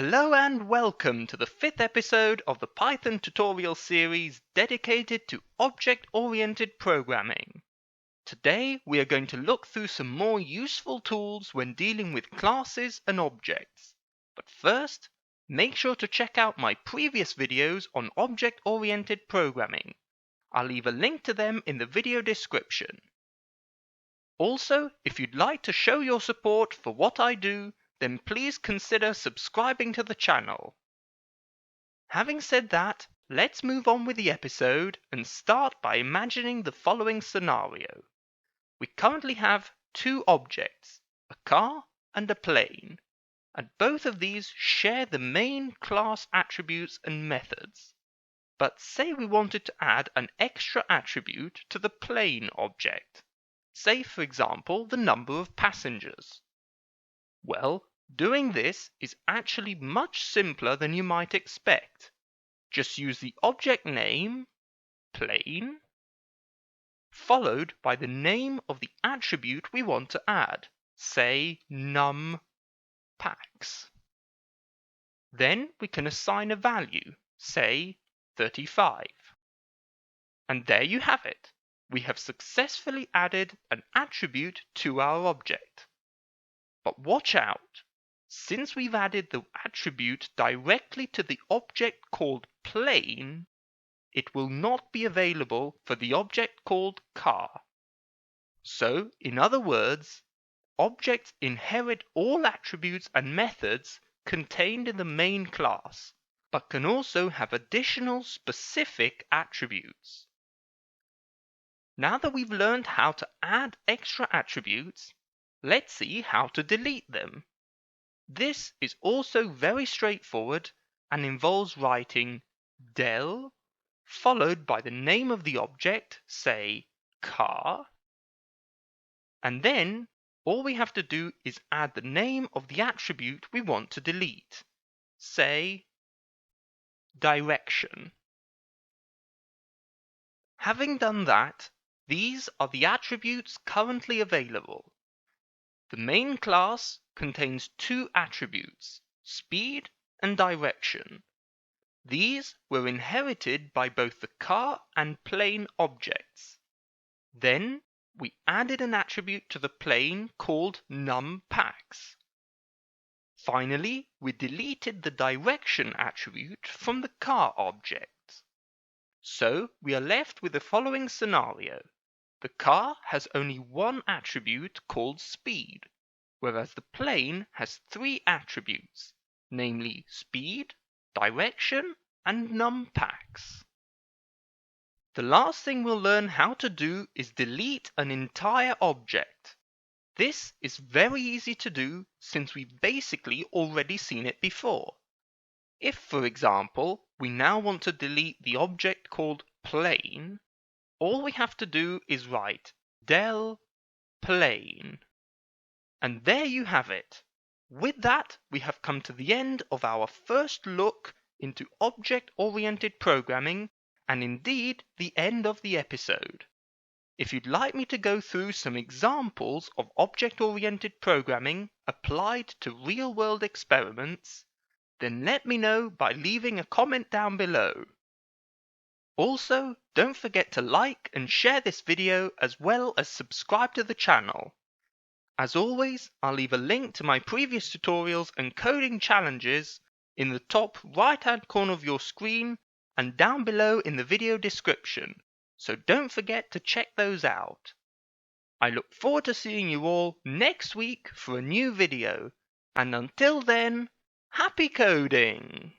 Hello and welcome to the 5th episode of the Python tutorial series dedicated to object-oriented programming. Today we are going to look through some more useful tools when dealing with classes and objects. But first, make sure to check out my previous videos on object-oriented programming. I'll leave a link to them in the video description. Also, if you'd like to show your support for what I do, then please consider subscribing to the channel. Having said that, let's move on with the episode and start by imagining the following scenario. We currently have two objects, a car and a plane, and both of these share the main class attributes and methods. But say we wanted to add an extra attribute to the plane object. Say, for example, the number of passengers. Well, doing this is actually much simpler than you might expect. Just use the object name, plane, followed by the name of the attribute we want to add, say num packs. Then we can assign a value, say 35. And there you have it. We have successfully added an attribute to our object. But watch out! Since we've added the attribute directly to the object called plane, it will not be available for the object called car. So, in other words, objects inherit all attributes and methods contained in the main class, but can also have additional specific attributes. Now that we've learned how to add extra attributes, let's see how to delete them. This is also very straightforward and involves writing del followed by the name of the object, say car, and then all we have to do is add the name of the attribute we want to delete, say direction. Having done that, these are the attributes currently available. The main class contains two attributes, speed and direction. These were inherited by both the car and plane objects. Then we added an attribute to the plane called numpacks. Finally, we deleted the direction attribute from the car object. So we are left with the following scenario. The car has only one attribute called speed, whereas the plane has three attributes, namely speed, direction, and numpacks. The last thing we'll learn how to do is delete an entire object. This is very easy to do since we've basically already seen it before. If, for example, we now want to delete the object called plane, all we have to do is write del plane. And there you have it. With that, we have come to the end of our first look into object-oriented programming, and indeed the end of the episode. If you'd like me to go through some examples of object-oriented programming applied to real-world experiments, then let me know by leaving a comment down below. Also, don't forget to like and share this video as well as subscribe to the channel. As always, I'll leave a link to my previous tutorials and coding challenges in the top right-hand corner of your screen and down below in the video description, so don't forget to check those out. I look forward to seeing you all next week for a new video, and until then, happy coding!